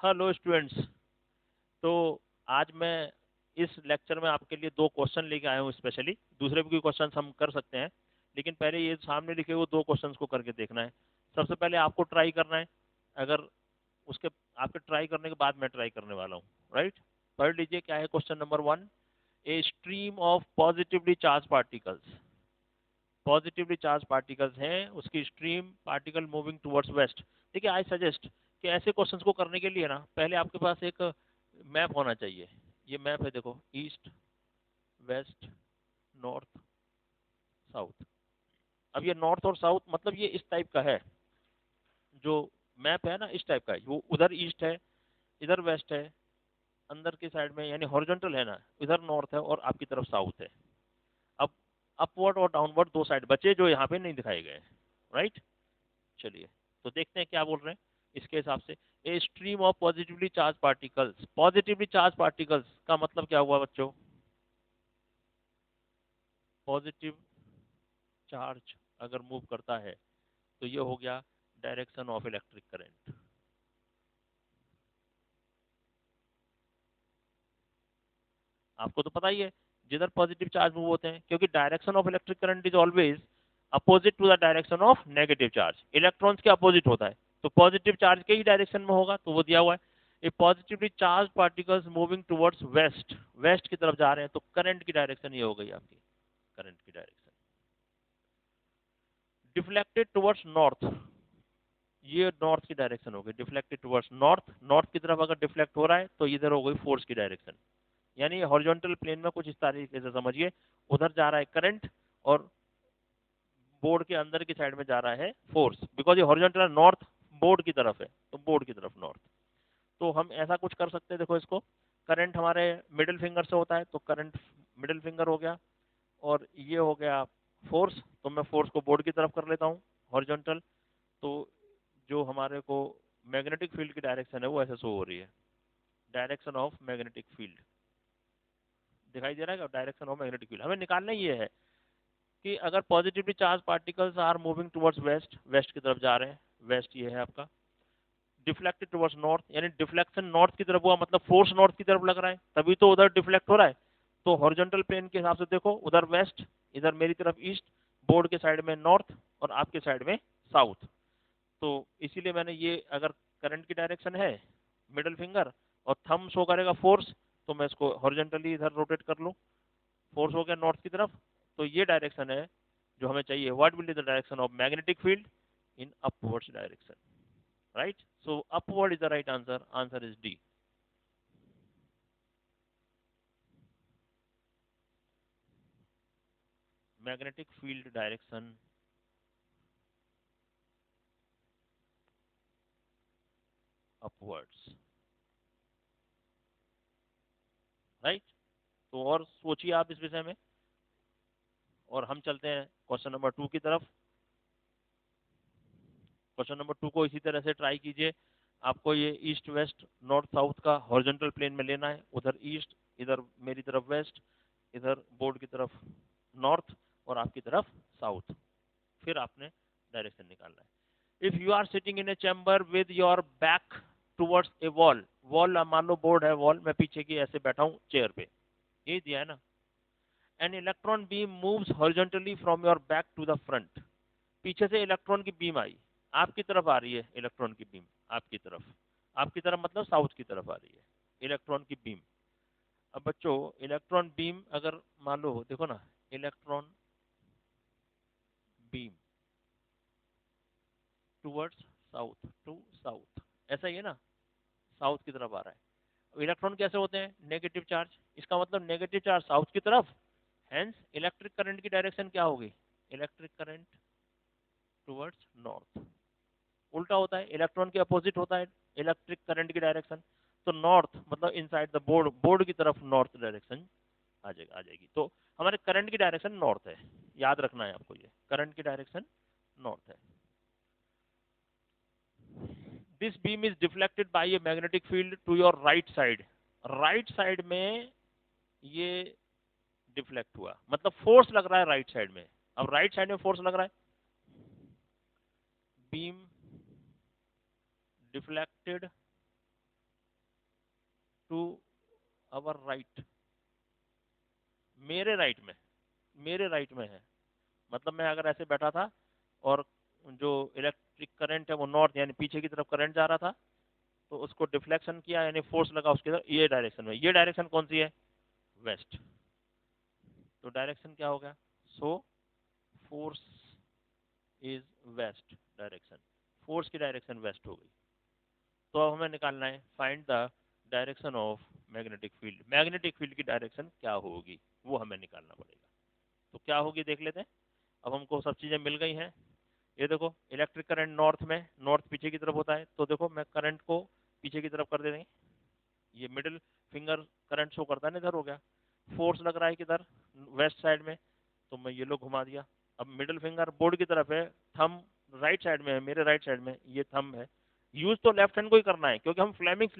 Hello students. तो आज मैं इस लेक्चर में आपके लिए दो क्वेश्चन लेके आया हूँ स्पेशली। दूसरे भी क्वेश्चन हम कर सकते हैं, लेकिन पहले ये सामने लिखे हुए दो क्वेश्चंस को करके देखना है। सबसे पहले आपको ट्राई करना है, अगर उसके आपके ट्राई करने के बाद मैं ट्राई करने वाला हूँ। राइट, पढ़ लीजिए क्या है question number 1। A stream of positively charge particles, positively charge particles हैं, उसकी stream particle moving towards waste. देखिए, आई सजेस्ट कि ऐसे क्वेश्चंस को करने के लिए ना पहले आपके पास एक मैप होना चाहिए। ये मैप है, देखो, ईस्ट वेस्ट नॉर्थ साउथ। अब ये नॉर्थ और साउथ मतलब ये इस टाइप का है, जो मैप है ना इस टाइप का है। वो उधर ईस्ट है, इधर वेस्ट है, अंदर की साइड में यानी हॉरिजॉन्टल है ना, इधर नॉर्थ है और आपकी तरफ साउथ है। अब अपवर्ड और डाउनवर्ड दो साइड बचे जो यहाँ पे नहीं दिखाए गए। राइट, चलिए तो देखते हैं क्या बोल रहे हैं इसके हिसाब से। A stream of positively charge particles, positively charge particles का मतलब क्या हुआ बच्चों? पॉजिटिव चार्ज अगर मूव करता है तो ये हो गया डायरेक्शन ऑफ इलेक्ट्रिक करंट। आपको तो पता ही है जिधर पॉजिटिव चार्ज मूव होते हैं, क्योंकि direction of electric current is always opposite to the direction of negative charge. Electrons के अपोजिट होता है, तो पॉजिटिव चार्ज के ही डायरेक्शन में होगा, तो वो दिया हुआ है। A positively charge particles moving towards west, west की तरफ जा रहे हैं, तो करंट की डायरेक्शन ये हो गई आपकी, करंट की डायरेक्शन। डिफ्लेक्टेड टुवर्ड्स नॉर्थ, ये नॉर्थ की डायरेक्शन हो गई। डिफ्लेक्टेड टुवर्ड्स नॉर्थ, नॉर्थ की तरफ अगर डिफ्लेक्ट हो रहा है तो इधर हो गई फोर्स की डायरेक्शन। यानी हॉरिजॉन्टल प्लेन में कुछ इस तरीके से समझिए, उधर जा रहा है करंट और बोर्ड के अंदर की साइड में जा रहा है फोर्स, बिकॉज ये हॉरिजॉन्टल नॉर्थ बोर्ड की तरफ है, तो बोर्ड की तरफ नॉर्थ। तो हम ऐसा कुछ कर सकते हैं, देखो इसको, करंट हमारे मिडिल फिंगर से होता है, तो करंट मिडिल फिंगर हो गया, और ये हो गया फोर्स, तो मैं फोर्स को बोर्ड की तरफ कर लेता हूँ हॉरिजॉन्टल। तो जो हमारे को मैग्नेटिक फील्ड की डायरेक्शन है वो ऐसे शो हो रही है, डायरेक्शन ऑफ मैग्नेटिक फील्ड दिखाई दे रहा है। डायरेक्शन ऑफ मैग्नेटिक फील्ड हमें निकालना ये है कि अगर positively charge particles are moving towards west, west की तरफ जा रहे हैं, वेस्ट ये है आपका। डिफ्लेक्टेड टुवर्ड्स नॉर्थ, यानी डिफ्लेक्शन नॉर्थ की तरफ हुआ, मतलब फोर्स नॉर्थ की तरफ लग रहा है, तभी तो उधर डिफ्लेक्ट हो रहा है। तो हॉरिजॉन्टल प्लेन के हिसाब से देखो, उधर वेस्ट, इधर मेरी तरफ ईस्ट, बोर्ड के साइड में नॉर्थ और आपके साइड में साउथ। तो इसीलिए मैंने ये, अगर करंट की डायरेक्शन है मिडिल फिंगर और थंब शो करेगा फोर्स, तो मैं इसको हॉरिजॉन्टली इधर रोटेट कर लूँ, फोर्स हो गया नॉर्थ की तरफ, तो ये डायरेक्शन है जो हमें चाहिए। What will be the direction of magnetic field? In upwards direction. Right, so upward is the right answer, answer is D. Magnetic field direction upwards. Right, तो और सोचिए आप इस विषय में, और हम चलते हैं क्वेश्चन नंबर 2 की तरफ। क्वेश्चन नंबर 2 को इसी तरह से ट्राई कीजिए। आपको ये ईस्ट वेस्ट नॉर्थ साउथ का हॉरिजॉन्टल प्लेन में लेना है, उधर ईस्ट, इधर मेरी तरफ वेस्ट, इधर बोर्ड की तरफ नॉर्थ और आपकी तरफ साउथ। फिर आपने डायरेक्शन निकालना है। If you are sitting in a chamber with your back towards a wall, wall मान लो बोर्ड है, वॉल, मैं पीछे की ऐसे बैठा हूँ चेयर पे, ये दिया है ना। An electron beam moves horizontally from your back to the front, पीछे से इलेक्ट्रॉन की बीम आई, आपकी तरफ आ रही है इलेक्ट्रॉन की बीम, आपकी तरफ, आपकी तरफ मतलब साउथ की तरफ आ रही है इलेक्ट्रॉन की बीम। अब बच्चों, इलेक्ट्रॉन बीम अगर मान लो, देखो ना, electron beam towards south, to south, ऐसा ही है ना, साउथ की तरफ आ रहा है। इलेक्ट्रॉन कैसे होते हैं? नेगेटिव चार्ज, इसका मतलब नेगेटिव चार्ज साउथ की तरफ, हेंस इलेक्ट्रिक करंट की डायरेक्शन क्या होगी? Electric current towards north. उल्टा होता है, इलेक्ट्रॉन के अपोजिट होता है इलेक्ट्रिक करंट की डायरेक्शन, तो नॉर्थ मतलब इनसाइड द बोर्ड, बोर्ड की तरफ नॉर्थ डायरेक्शन आ जाएगी। तो हमारे करंट की डायरेक्शन नॉर्थ है, याद रखना है आपको, ये करंट की डायरेक्शन नॉर्थ है। This beam is deflected by a magnetic field to your right side, right side में ये डिफ्लेक्ट हुआ, मतलब फोर्स लग रहा है राइट साइड में। अब राइट साइड में फोर्स लग रहा है, beam deflected to our right, मेरे राइट में, मेरे राइट में है। मतलब मैं अगर ऐसे बैठा था और जो इलेक्ट्रिक करंट है वो नॉर्थ यानी पीछे की तरफ करंट जा रहा था, तो उसको डिफ्लेक्शन किया यानी फोर्स लगा उसके तरफ, ये डायरेक्शन में। ये डायरेक्शन कौन सी है? वेस्ट। तो डायरेक्शन क्या हो गया? So force is west direction, force की डायरेक्शन वेस्ट हो गई। तो अब हमें निकालना है find the direction of magnetic field. Magnetic field की डायरेक्शन क्या होगी वो हमें निकालना पड़ेगा। तो क्या होगी देख लेते हैं। अब हमको सब चीजें मिल गई हैं। ये देखो इलेक्ट्रिक करंट नॉर्थ में, नॉर्थ पीछे की तरफ होता है, तो देखो मैं करंट को पीछे की तरफ कर दे देंगे। ये मिडिल फिंगर करंट शो करता है ना, इधर हो गया। फोर्स लग रहा है किधर? वेस्ट साइड में, तो मैं ये लो घुमा दिया। अब मिडिल फिंगर बोर्ड की तरफ है, थंब राइट साइड में है, मेरे राइट साइड में ये थंब है। यूज तो लेफ्ट हैंड को ही करना है क्योंकि हम फ्लेमिंग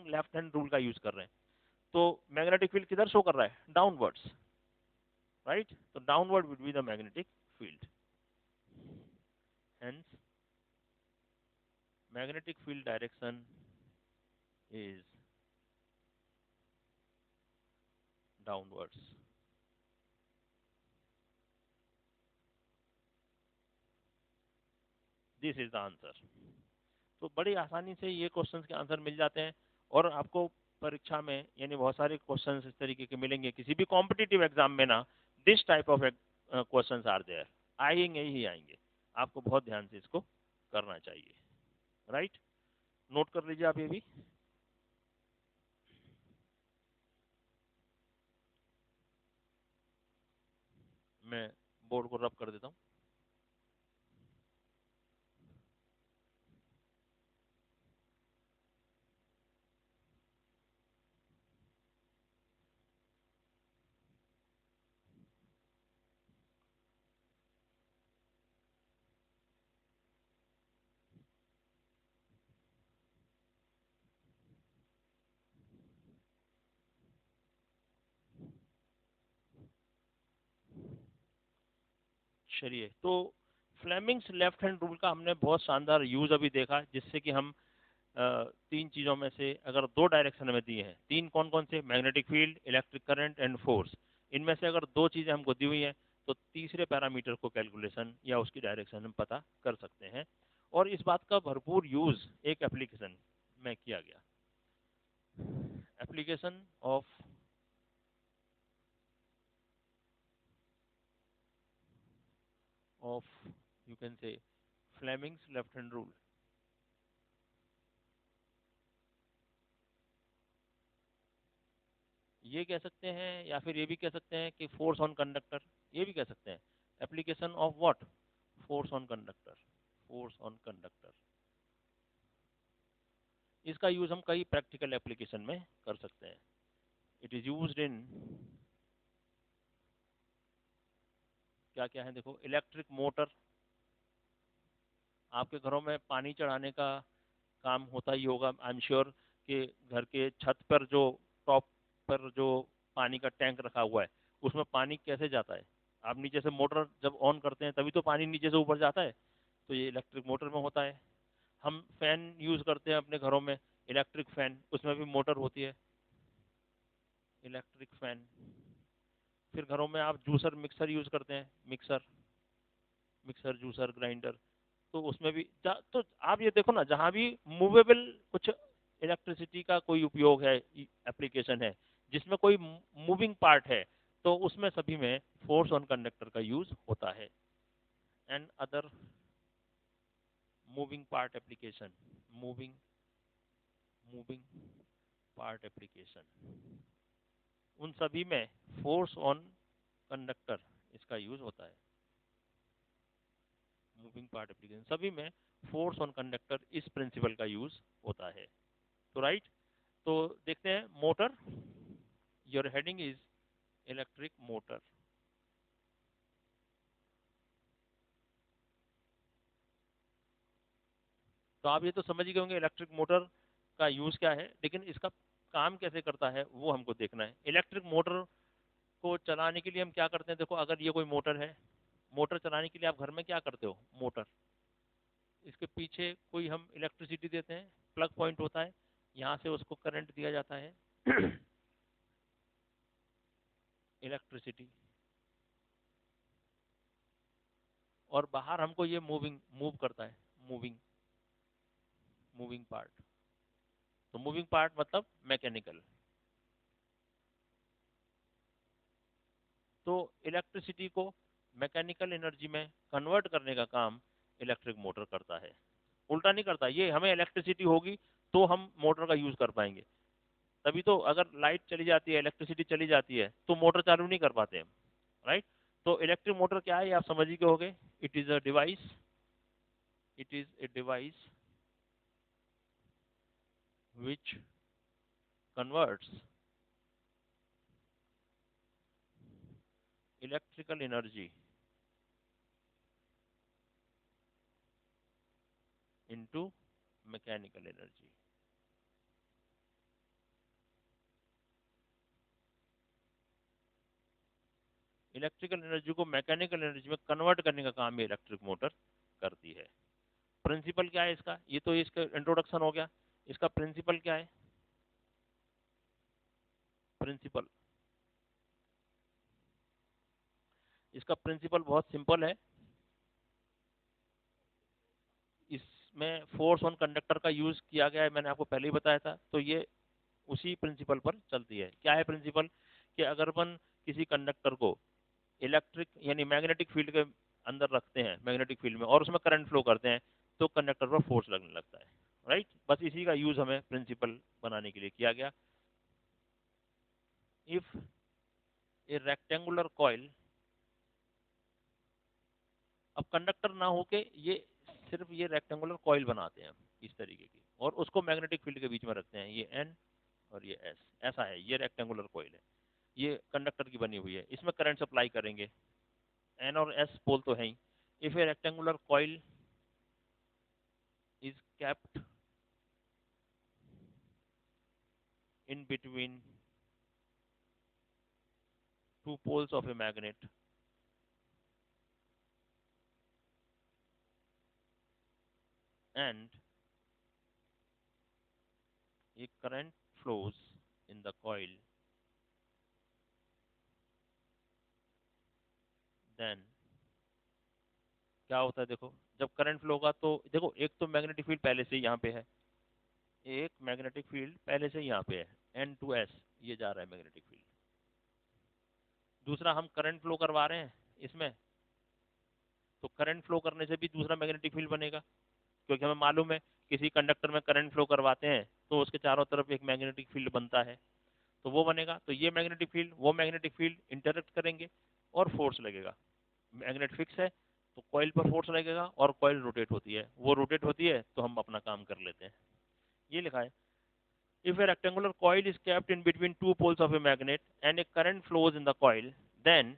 लेफ्ट हैंड रूल का यूज कर रहे हैं। तो मैग्नेटिक फील्ड किधर शो कर रहा है? Downwards, right? तो downward will be the magnetic field. Hence magnetic field direction is downwards. This is the answer. तो बड़ी आसानी से ये क्वेश्चंस के आंसर मिल जाते हैं। और आपको परीक्षा में यानी बहुत सारे क्वेश्चंस इस तरीके के मिलेंगे किसी भी कॉम्पिटिटिव एग्जाम में ना। This type of questions are there, आएंगे ही आएंगे। आपको बहुत ध्यान से इसको करना चाहिए, राइट? नोट कर लीजिए आप ये भी। मैं बोर्ड को रब कर देता हूँ। चलिए, तो फ्लेमिंग्स लेफ्ट हैंड रूल का हमने बहुत शानदार यूज अभी देखा, जिससे कि हम तीन चीजों में से अगर दो डायरेक्शन में दिए हैं, तीन कौन कौन से? Magnetic field, electric current and force. इनमें से अगर दो चीजें हमको दी हुई हैं तो तीसरे पैरामीटर को कैलकुलेशन या उसकी डायरेक्शन हम पता कर सकते हैं। और इस बात का भरपूर यूज एक एप्लीकेशन में किया गया। Application of you can say Fleming's left hand rule. ये कह सकते हैं या फिर ये भी कह सकते हैं कि फोर्स ऑन कंडक्टर, ये भी कह सकते हैं। Application of what? Force on conductor, force on conductor. इसका यूज हम कई प्रैक्टिकल एप्लीकेशन में कर सकते हैं। इट इज यूज्ड इन क्या क्या है देखो, इलेक्ट्रिक मोटर। आपके घरों में पानी चढ़ाने का काम होता ही होगा, आई एम श्योर कि घर के छत पर जो टॉप पर जो पानी का टैंक रखा हुआ है उसमें पानी कैसे जाता है? आप नीचे से मोटर जब ऑन करते हैं तभी तो पानी नीचे से ऊपर जाता है, तो ये इलेक्ट्रिक मोटर में होता है। हम फैन यूज करते हैं अपने घरों में, इलेक्ट्रिक फैन, उसमें भी मोटर होती है, इलेक्ट्रिक फैन। फिर घरों में आप जूसर मिक्सर यूज करते हैं, मिक्सर, मिक्सर जूसर ग्राइंडर, तो उसमें भी तो आप ये देखो ना, जहाँ भी मूवेबल कुछ इलेक्ट्रिसिटी का कोई उपयोग है, एप्लीकेशन है जिसमें कोई मूविंग पार्ट है, तो उसमें सभी में फोर्स ऑन कंडक्टर का यूज होता है। And other moving part application, moving moving part application, उन सभी में फोर्स ऑन कंडक्टर इसका यूज होता है। मूविंग पार्ट एप्लीकेशन सभी में फोर्स ऑन कंडक्टर इस प्रिंसिपल का यूज होता है। तो राइट, तो देखते हैं motor. Your heading is electric motor. तो आप ये तो समझ ही गए होंगे इलेक्ट्रिक मोटर का यूज क्या है, लेकिन इसका काम कैसे करता है वो हमको देखना है। इलेक्ट्रिक मोटर को चलाने के लिए हम क्या करते हैं? देखो, अगर ये कोई मोटर है, मोटर चलाने के लिए आप घर में क्या करते हो? मोटर, इसके पीछे कोई हम इलेक्ट्रिसिटी देते हैं, प्लग पॉइंट होता है, यहाँ से उसको करंट दिया जाता है इलेक्ट्रिसिटी, और बाहर हमको ये मूव करता है, मूविंग पार्ट। तो मूविंग पार्ट मतलब मैकेनिकल। तो इलेक्ट्रिसिटी को मैकेनिकल एनर्जी में कन्वर्ट करने का काम इलेक्ट्रिक मोटर करता है। उल्टा नहीं करता, ये हमें इलेक्ट्रिसिटी होगी तो हम मोटर का यूज कर पाएंगे। तभी तो अगर लाइट चली जाती है, इलेक्ट्रिसिटी चली जाती है, तो मोटर चालू नहीं कर पाते हम, राइट। तो इलेक्ट्रिक मोटर क्या है, आप समझ ही गए होगे। It is a device, it is a device which converts electrical energy into mechanical energy। Electrical energy को मैकेनिकल एनर्जी में कन्वर्ट करने का काम ये इलेक्ट्रिक मोटर करती है। प्रिंसिपल क्या है इसका, ये तो इसका इंट्रोडक्शन हो गया। इसका प्रिंसिपल क्या है? प्रिंसिपल, इसका प्रिंसिपल बहुत सिंपल है। इसमें फोर्स ऑन कंडक्टर का यूज किया गया है, मैंने आपको पहले ही बताया था। तो ये उसी प्रिंसिपल पर चलती है। क्या है प्रिंसिपल? कि अगर अपन किसी कंडक्टर को इलेक्ट्रिक यानी मैग्नेटिक फील्ड के अंदर रखते हैं, मैग्नेटिक फील्ड में, और उसमें करंट फ्लो करते हैं, तो कंडक्टर पर फोर्स लगने लगता है, राइट। बस इसी का यूज हमें प्रिंसिपल बनाने के लिए किया गया। इफ ए रेक्टेंगुलर कॉइल, अब कंडक्टर ना होके ये सिर्फ ये रेक्टेंगुलर कॉइल बनाते हैं हम इस तरीके की, और उसको मैग्नेटिक फील्ड के बीच में रखते हैं। ये एन और ये एस, ऐसा है। ये रेक्टेंगुलर कॉइल है, ये कंडक्टर की बनी हुई है, इसमें करंट सप्लाई करेंगे। एन और एस पोल तो है ही। If a rectangular coil is kept in between two poles of a magnet and a current flows in the coil, then क्या होता है? देखो, जब करंट फ्लो होगा तो देखो, एक तो मैग्नेटिक फील्ड पहले से ही यहाँ पे है, एक मैग्नेटिक फील्ड पहले से ही यहाँ पे है, एन टू एस ये जा रहा है मैग्नेटिक फील्ड। दूसरा, हम करंट फ्लो करवा रहे हैं इसमें, तो करंट फ्लो करने से भी दूसरा मैग्नेटिक फील्ड बनेगा, क्योंकि हमें मालूम है किसी कंडक्टर में करंट फ्लो करवाते हैं तो उसके चारों तरफ एक मैग्नेटिक फील्ड बनता है, तो वो बनेगा। तो ये मैग्नेटिक फील्ड, वो मैग्नेटिक फील्ड इंटरेक्ट करेंगे और फोर्स लगेगा। मैग्नेट फिक्स है तो कॉइल पर फोर्स लगेगा, और कॉइल रोटेट होती है, वो रोटेट होती है तो हम अपना काम कर लेते हैं। ये लिखा है, if a rectangular coil is kept in between two poles of a magnet and a current flows in the coil, then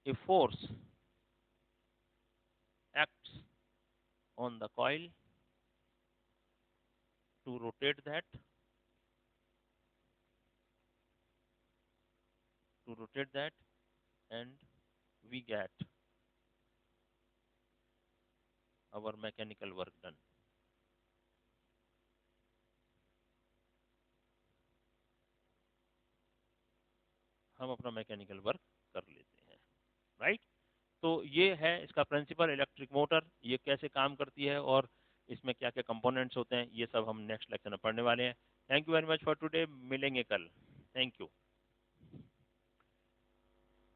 a force acts on the coil to rotate that, and we get our mechanical work done। हम अपना mechanical work कर लेते हैं, right. तो ये है इसका principal, electric motor ये कैसे काम करती है और इसमें क्या क्या कंपोनेंट्स होते हैं, ये सब हम नेक्स्ट लेक्चर में पढ़ने वाले हैं। Thank you very much for today, मिलेंगे कल। Thank you.